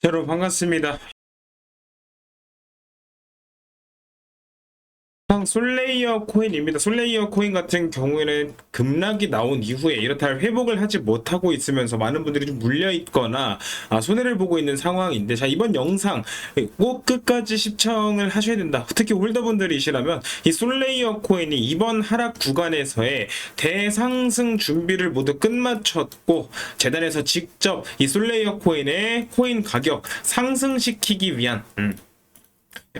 여러분 반갑습니다. 솔레이어 코인입니다. 솔레이어 코인 같은 경우에는 급락이 나온 이후에 이렇다 할 회복을 하지 못하고 있으면서 많은 분들이 좀 물려 있거나 손해를 보고 있는 상황인데, 자, 이번 영상 꼭 끝까지 시청을 하셔야 된다. 특히 홀더분들이시라면 이 솔레이어 코인이 이번 하락 구간에서의 대상승 준비를 모두 끝마쳤고, 재단에서 직접 이 솔레이어 코인의 코인 가격 상승시키기 위한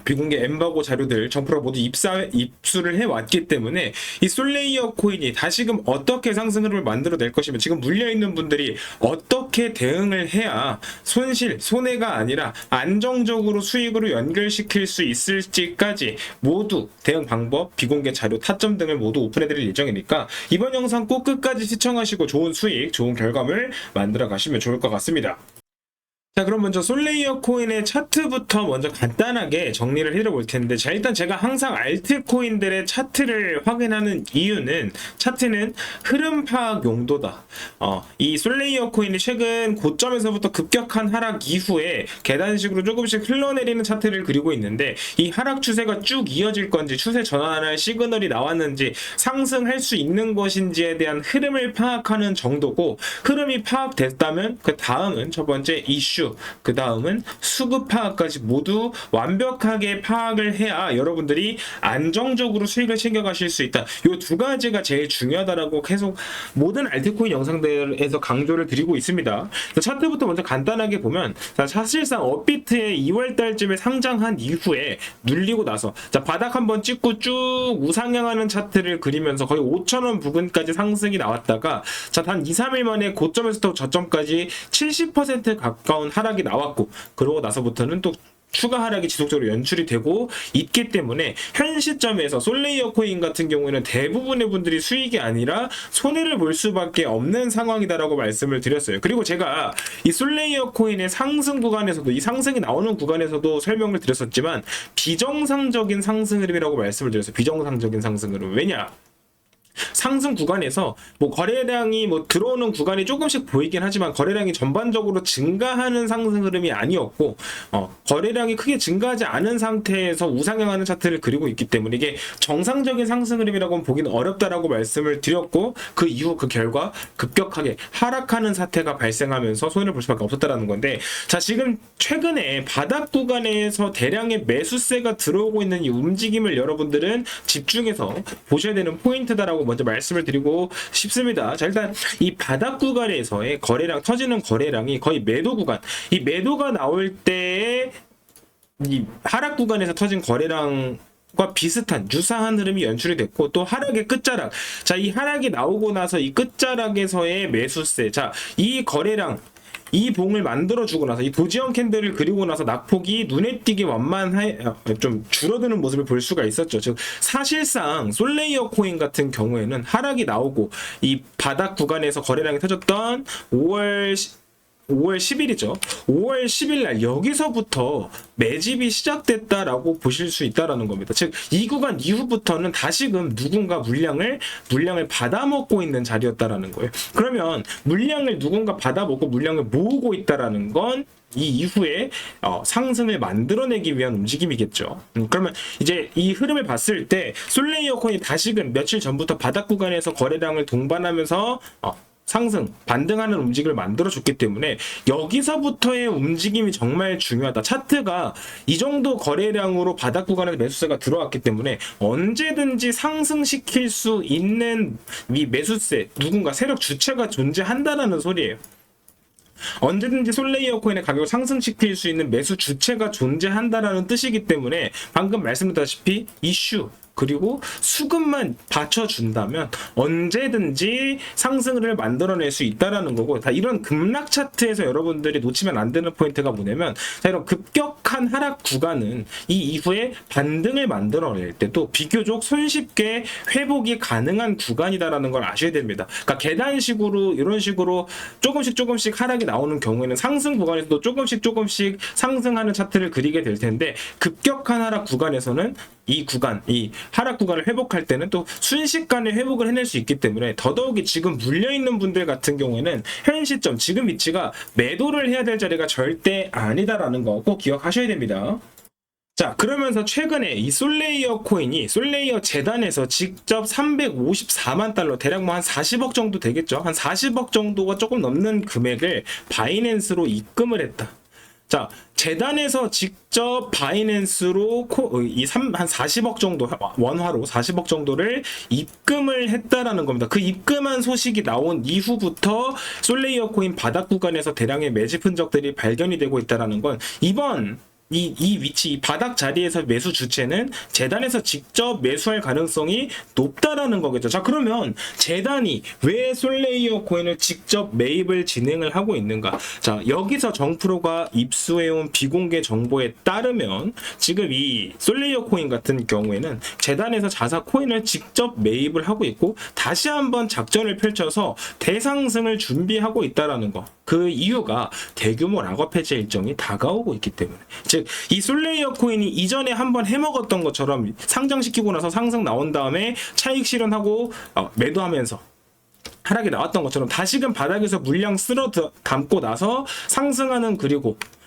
비공개 엠바고 자료들 정프로 모두 입수를 해왔기 때문에 이 솔레이어 코인이 다시금 어떻게 상승 흐름을 만들어낼 것이며, 지금 물려있는 분들이 어떻게 대응을 해야 손해가 아니라 안정적으로 수익으로 연결시킬 수 있을지까지 모두 대응 방법, 비공개 자료, 타점 등을 모두 오픈해드릴 예정이니까 이번 영상 꼭 끝까지 시청하시고 좋은 수익, 좋은 결과물 만들어 가시면 좋을 것 같습니다. 자, 그럼 먼저 솔레이어 코인의 차트부터 먼저 간단하게 정리를 해드려볼 텐데, 자, 일단 제가 항상 알트코인들의 차트를 확인하는 이유는, 차트는 흐름 파악 용도다. 이 솔레이어 코인이 최근 고점에서부터 급격한 하락 이후에 계단식으로 조금씩 흘러내리는 차트를 그리고 있는데, 이 하락 추세가 쭉 이어질 건지, 추세 전환할 시그널이 나왔는지, 상승할 수 있는 것인지에 대한 흐름을 파악하는 정도고, 흐름이 파악됐다면 그 다음은 첫 번째 이슈, 그 다음은 수급 파악까지 모두 완벽하게 파악을 해야 여러분들이 안정적으로 수익을 챙겨가실 수 있다. 이 두 가지가 제일 중요하다라고 계속 모든 알트코인 영상들에서 강조를 드리고 있습니다. 차트부터 먼저 간단하게 보면, 사실상 업비트의 2월달쯤에 상장한 이후에 눌리고 나서 바닥 한번 찍고 쭉 우상향하는 차트를 그리면서 거의 5,000원 부근까지 상승이 나왔다가, 단 2, 3일 만에 고점에서부터 저점까지 70% 가까운 하락이 나왔고, 그러고 나서부터는 또 추가 하락이 지속적으로 연출이 되고 있기 때문에 현 시점에서 솔레이어 코인 같은 경우에는 대부분의 분들이 수익이 아니라 손해를 볼 수밖에 없는 상황이다라고 말씀을 드렸어요. 그리고 제가 이 솔레이어 코인의 상승 구간에서도, 이 상승이 나오는 구간에서도 설명을 드렸었지만, 비정상적인 상승 흐름이라고 말씀을 드렸어요. 비정상적인 상승 흐름. 왜냐? 상승 구간에서 거래량이 들어오는 구간이 조금씩 보이긴 하지만 거래량이 전반적으로 증가하는 상승 흐름이 아니었고, 거래량이 크게 증가하지 않은 상태에서 우상향하는 차트를 그리고 있기 때문에 이게 정상적인 상승 흐름이라고는 보기는 어렵다라고 말씀을 드렸고, 그 이후 그 결과 급격하게 하락하는 사태가 발생하면서 손해를 볼 수밖에 없었다라는 건데, 자, 지금 최근에 바닥 구간에서 대량의 매수세가 들어오고 있는 이 움직임을 여러분들은 집중해서 보셔야 되는 포인트다라고 먼저 말씀을 드리고 싶습니다. 자, 일단 이 바닥 구간에서의 거래량, 터지는 거래량이 거의 매도 구간, 이 매도가 나올 때의 이 하락 구간에서 터진 거래량과 비슷한 유사한 흐름이 연출이 됐고, 또 하락의 끝자락, 자, 이 하락이 나오고 나서 이 끝자락에서의 매수세, 자, 이 거래량, 이 봉을 만들어주고 나서, 이 도지형 캔들을 그리고 나서 낙폭이 눈에 띄게 좀 줄어드는 모습을 볼 수가 있었죠. 즉, 사실상 솔레이어 코인 같은 경우에는 하락이 나오고 이 바닥 구간에서 거래량이 터졌던 5월 10일이죠. 5월 10일 날 여기서부터 매집이 시작됐다라고 보실 수 있다라는 겁니다. 즉, 이 구간 이후부터는 다시금 누군가 물량을 받아먹고 있는 자리였다라는 거예요. 그러면 물량을 누군가 받아먹고 물량을 모으고 있다라는 건 이 이후에 상승을 만들어내기 위한 움직임이겠죠. 그러면 이제 이 흐름을 봤을 때 솔레이어 코인이 다시금 며칠 전부터 바닥 구간에서 거래량을 동반하면서 상승, 반등하는 움직임을 만들어줬기 때문에 여기서부터의 움직임이 정말 중요하다. 차트가 이 정도 거래량으로 바닥 구간에 매수세가 들어왔기 때문에 언제든지 상승시킬 수 있는 이 매수세, 누군가 세력 주체가 존재한다는 소리예요. 언제든지 솔레이어 코인의 가격을 상승시킬 수 있는 매수 주체가 존재한다라는 뜻이기 때문에 방금 말씀드렸다시피 이슈, 그리고 수급만 받쳐준다면 언제든지 상승을 만들어낼 수 있다라는 거고, 다 이런 급락 차트에서 여러분들이 놓치면 안 되는 포인트가 뭐냐면, 자, 이런 급격한 하락 구간은 이 이후에 반등을 만들어낼 때도 비교적 손쉽게 회복이 가능한 구간이다라는 걸 아셔야 됩니다. 그러니까 계단식으로 이런 식으로 조금씩 하락이 나오는 경우에는 상승 구간에서도 조금씩 상승하는 차트를 그리게 될 텐데, 급격한 하락 구간에서는 이 구간, 이 하락 구간을 회복할 때는 또 순식간에 회복을 해낼 수 있기 때문에 더더욱이 지금 물려있는 분들 같은 경우에는 현 시점 지금 위치가 매도를 해야 될 자리가 절대 아니다라는 거 꼭 기억하셔야 됩니다. 자, 그러면서 최근에 이 솔레이어 코인이 솔레이어 재단에서 직접 354만 달러, 대략 뭐 한 40억 정도 되겠죠. 한 40억 정도가 조금 넘는 금액을 바이낸스로 입금을 했다. 자, 재단에서 직접 바이낸스로 한 40억 정도, 원화로 40억 정도를 입금을 했다라는 겁니다. 그 입금한 소식이 나온 이후부터 솔레이어 코인 바닥 구간에서 대량의 매집 흔적들이 발견이 되고 있다라는 건 이번 이 위치, 이 바닥 자리에서 매수 주체는 재단에서 직접 매수할 가능성이 높다라는 거겠죠. 자, 그러면 재단이 왜 솔레이어 코인을 직접 매입을 진행을 하고 있는가? 자, 여기서 정프로가 입수해온 비공개 정보에 따르면 지금 이 솔레이어 코인 같은 경우에는 재단에서 자사 코인을 직접 매입을 하고 있고 다시 한번 작전을 펼쳐서 대상승을 준비하고 있다라는 거. 그 이유가 대규모 락업 해제 일정이 다가오고 있기 때문에. 즉, 이 솔레이어 코인이 이전에 한번 해먹었던 것처럼 상장시키고 나서 상승 나온 다음에 차익 실현하고 매도하면서 하락이 나왔던 것처럼 다시금 바닥에서 물량 쓸어 담고 나서 상승하는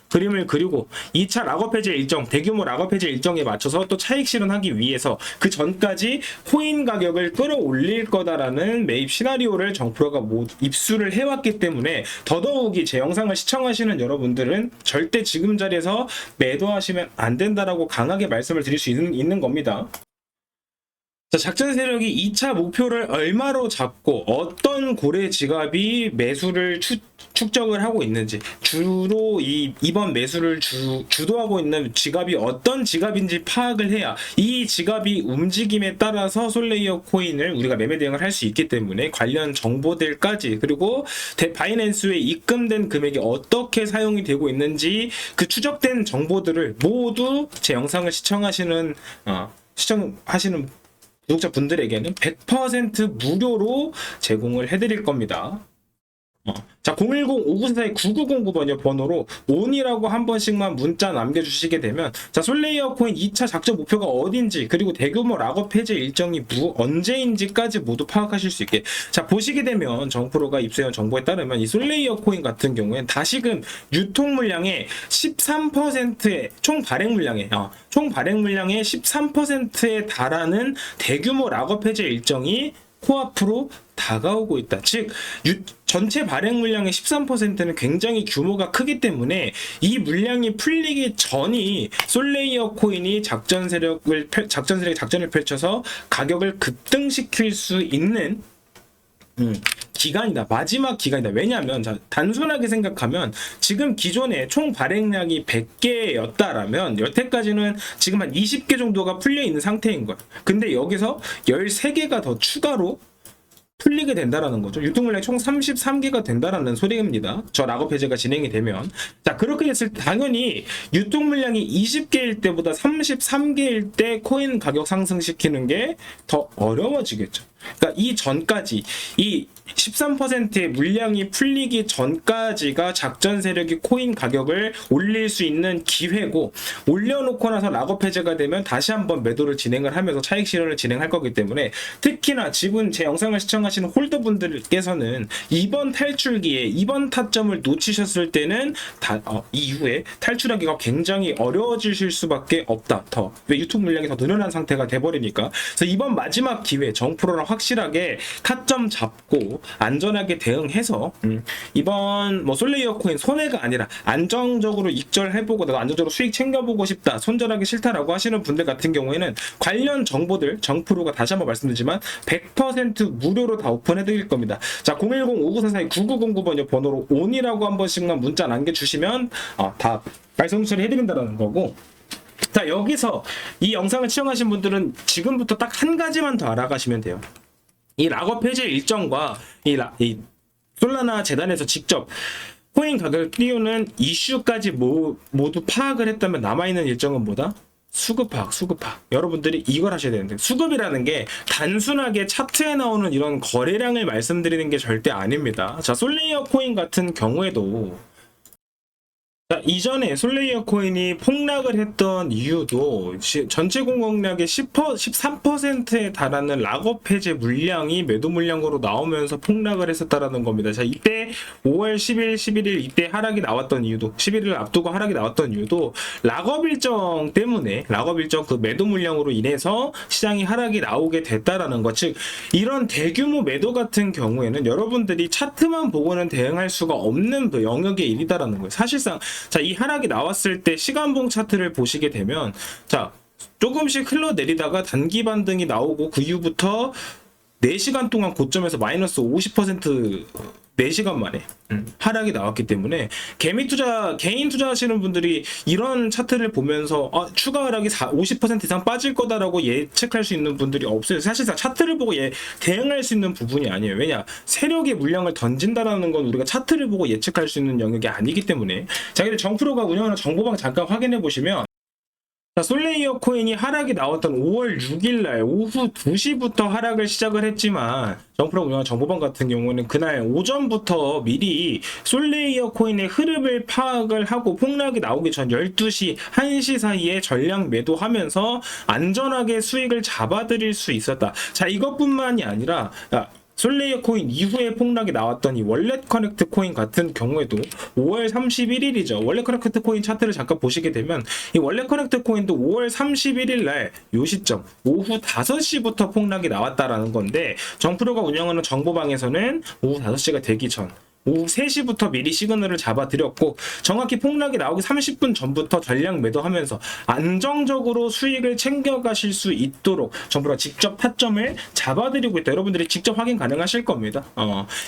그림을 그리고 2차 락업 해제 일정, 대규모 락업 해제 일정에 맞춰서 또 차익 실현하기 위해서 그 전까지 코인 가격을 끌어올릴 거다라는 매입 시나리오를 정프로가 모두 입수를 해왔기 때문에 더더욱이 제 영상을 시청하시는 여러분들은 절대 지금 자리에서 매도하시면 안 된다라고 강하게 말씀을 드릴 수 있는 겁니다. 자, 작전 세력이 2차 목표를 얼마로 잡고 어떤 고래 지갑이 매수를 축적을 하고 있는지, 주로 이번 매수를 주도하고 있는 지갑이 어떤 지갑인지 파악을 해야 이 지갑이 움직임에 따라서 솔레이어 코인을 우리가 매매 대응을 할 수 있기 때문에 관련 정보들까지, 그리고 바이낸스에 입금된 금액이 어떻게 사용이 되고 있는지 그 추적된 정보들을 모두 제 영상을 시청하시는 구독자분들에게는 100% 무료로 제공을 해드릴 겁니다. 자, 010-5944-9909번이요 번호로 ON이라고 한 번씩만 문자 남겨주시게 되면, 자, 솔레이어 코인 2차 작전 목표가 어딘지, 그리고 대규모 락업 해제 일정이 언제인지까지 모두 파악하실 수 있게. 자, 보시게 되면 정프로가 입수해온 정보에 따르면 이 솔레이어 코인 같은 경우에는 다시금 유통 물량의 13%의 총 발행 물량의 13%에 달하는 대규모 락업 해제 일정이 코앞으로 다가오고 있다. 즉, 전체 발행 물량의 13%는 굉장히 규모가 크기 때문에 이 물량이 풀리기 전이 솔레이어 코인이 작전을 펼쳐서 가격을 급등시킬 수 있는 기간이다. 마지막 기간이다. 왜냐하면 단순하게 생각하면 지금 기존에 총 발행량이 100개였다라면 여태까지는 지금 한 20개 정도가 풀려 있는 상태인 거야. 근데 여기서 13개가 더 추가로 풀리게 된다라는 거죠. 유통물량이 총 33개가 된다라는 소리입니다. 저 락업 해제가 진행이 되면. 자, 그렇게 됐을 때 당연히 유통물량이 20개일 때보다 33개일 때 코인 가격 상승시키는 게 더 어려워지겠죠. 그러니까 이 전까지 이 13%의 물량이 풀리기 전까지가 작전 세력이 코인 가격을 올릴 수 있는 기회고, 올려놓고 나서 락업 해제가 되면 다시 한번 매도를 진행을 하면서 차익 실현을 진행할 거기 때문에, 특히나 지금 제 영상을 시청하시는 홀더분들께서는 이번 탈출기에 이번 타점을 놓치셨을 때는 이후에 탈출하기가 굉장히 어려워지실 수밖에 없다. 왜 유통 물량이 더 늘어난 상태가 돼버리니까. 그래서 이번 마지막 기회 정프로랑 확실하게 타점 잡고 안전하게 대응해서 이번 솔레이어 코인 손해가 아니라 안정적으로 익절해보고 나도 안정적으로 수익 챙겨보고 싶다, 손절하기 싫다라고 하시는 분들 같은 경우에는 관련 정보들 정프로가 다시 한번 말씀드리지만 100% 무료로 다 오픈해드릴 겁니다. 자, 010-5944-9909번의 번호로 ON이라고 한 번씩만 문자 남겨주시면 다 말씀 처리해드린다는 거고. 자, 여기서 이 영상을 시청하신 분들은 지금부터 딱 한 가지만 더 알아가시면 돼요. 이 락업 해제 일정과 이 솔라나 재단에서 직접 코인 가격을 띄우는 이슈까지 모두 파악을 했다면 남아있는 일정은 뭐다? 수급파악. 여러분들이 이걸 하셔야 되는데, 수급이라는 게 단순하게 차트에 나오는 이런 거래량을 말씀드리는 게 절대 아닙니다. 자, 솔레이어 코인 같은 경우에도 자, 이전에 솔레이어 코인이 폭락을 했던 이유도 전체 공급량의 13%에 달하는 락업 해제 물량이 매도 물량으로 나오면서 폭락을 했었다라는 겁니다. 자, 이때 5월 10일, 11일 이때 하락이 나왔던 이유도 11일을 앞두고 하락이 나왔던 이유도 락업 일정 때문에 락업 일정 그 매도 물량으로 인해서 시장이 하락이 나오게 됐다라는 것. 즉 이런 대규모 매도 같은 경우에는 여러분들이 차트만 보고는 대응할 수가 없는 그 영역의 일이다라는 거예요. 사실상 자, 이 하락이 나왔을 때 시간봉 차트를 보시게 되면 자, 조금씩 흘러내리다가 단기 반등이 나오고 그 이후부터 4시간 동안 고점에서 마이너스 50% 4시간 만에 하락이 나왔기 때문에 개인 투자하시는 분들이 이런 차트를 보면서 추가 하락이 50% 이상 빠질 거다라고 예측할 수 있는 분들이 없어요. 사실상 차트를 보고 대응할 수 있는 부분이 아니에요. 왜냐? 세력의 물량을 던진다라는 건 우리가 차트를 보고 예측할 수 있는 영역이 아니기 때문에. 자, 근데 정프로가 운영하는 정보방 잠깐 확인해 보시면 자, 솔레이어 코인이 하락이 나왔던 5월 6일 날 오후 2시부터 하락을 시작을 했지만 정프로 운영한 정보방 같은 경우는 그날 오전부터 미리 솔레이어 코인의 흐름을 파악을 하고 폭락이 나오기 전 12시, 1시 사이에 전량 매도하면서 안전하게 수익을 잡아들일 수 있었다. 자, 이것뿐만이 아니라 솔레이어 코인 이후에 폭락이 나왔던 이 월렛 커넥트 코인 같은 경우에도 5월 31일이죠. 월렛 커넥트 코인 차트를 잠깐 보시게 되면 이 월렛 커넥트 코인도 5월 31일 날 요 시점 오후 5시부터 폭락이 나왔다라는 건데 정프로가 운영하는 정보방에서는 오후 5시가 되기 전 오후 3시부터 미리 시그널을 잡아드렸고 정확히 폭락이 나오기 30분 전부터 전량 매도하면서 안정적으로 수익을 챙겨가실 수 있도록 정부가 직접 타점을 잡아드리고 있다. 여러분들이 직접 확인 가능하실 겁니다.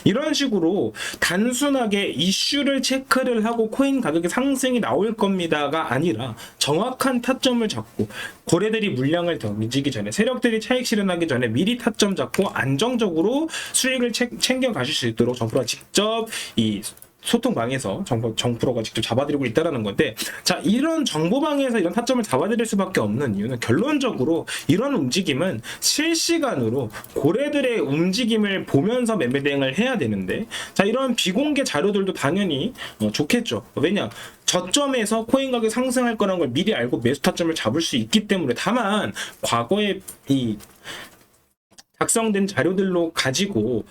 이런 식으로 단순하게 이슈를 체크를 하고 코인 가격의 상승이 나올 겁니다가 아니라 정확한 타점을 잡고 고래들이 물량을 던지기 전에 세력들이 차익 실현하기 전에 미리 타점 잡고 안정적으로 수익을 챙겨가실 수 있도록 정부가 직접 이 소통방에서 정프로가 직접 잡아드리고 있다는 건데 자 이런 정보방에서 이런 타점을 잡아드릴 수밖에 없는 이유는 결론적으로 이런 움직임은 실시간으로 고래들의 움직임을 보면서 매매 대응을 해야 되는데 자 이런 비공개 자료들도 당연히 좋겠죠. 왜냐 저점에서 코인 가격이 상승할 거라는 걸 미리 알고 매수 타점을 잡을 수 있기 때문에 다만 과거에 이 작성된 자료들로 가지고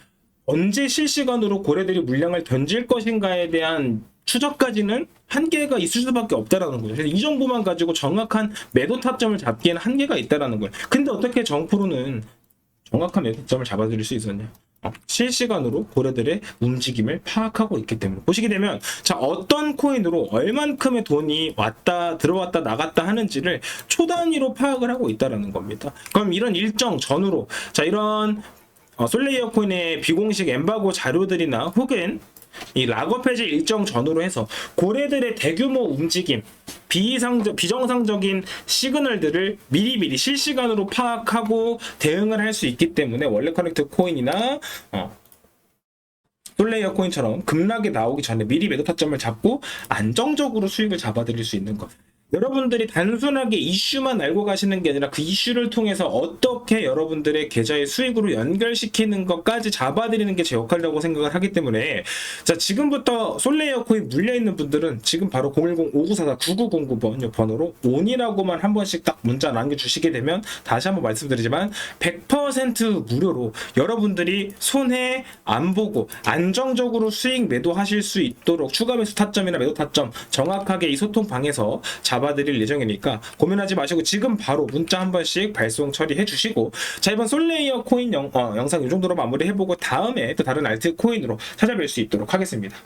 언제 실시간으로 고래들이 물량을 던질 것인가에 대한 추적까지는 한계가 있을 수밖에 없다라는 거죠. 그래서 이 정보만 가지고 정확한 매도 타점을 잡기에는 한계가 있다라는 거예요. 근데 어떻게 정프로는 정확한 매도 타점을 잡아드릴 수 있었냐? 실시간으로 고래들의 움직임을 파악하고 있기 때문에 보시게 되면 자 어떤 코인으로 얼만큼의 돈이 왔다 들어왔다 나갔다 하는지를 초단위로 파악을 하고 있다라는 겁니다. 그럼 이런 일정 전후로 자 이런 솔레이어 코인의 비공식 엠바고 자료들이나 혹은 이 락업 해제 일정 전후로 해서 고래들의 대규모 움직임, 비정상적인 시그널들을 미리미리 실시간으로 파악하고 대응을 할 수 있기 때문에 월렛 커넥트 코인이나 솔레이어 코인처럼 급락이 나오기 전에 미리 매도 타점을 잡고 안정적으로 수익을 잡아들일 수 있는 것. 여러분들이 단순하게 이슈만 알고 가시는 게 아니라 그 이슈를 통해서 어떻게 여러분들의 계좌의 수익으로 연결시키는 것까지 잡아드리는 게 제 역할이라고 생각을 하기 때문에 자 지금부터 솔레이어 코인 물려있는 분들은 지금 바로 010-5944-9909번 번호로 ON이라고만 한 번씩 딱 문자 남겨주시게 되면 다시 한번 말씀드리지만 100% 무료로 여러분들이 손해 안 보고 안정적으로 수익 매도하실 수 있도록 추가 매수 타점이나 매도 타점 정확하게 이 소통방에서 잡아드릴 예정이니까 고민하지 마시고 지금 바로 문자 한 번씩 발송 처리해 주시고 자 이번 솔레이어 코인 영상 이 정도로 마무리해보고 다음에 또 다른 알트 코인으로 찾아뵐 수 있도록 하겠습니다.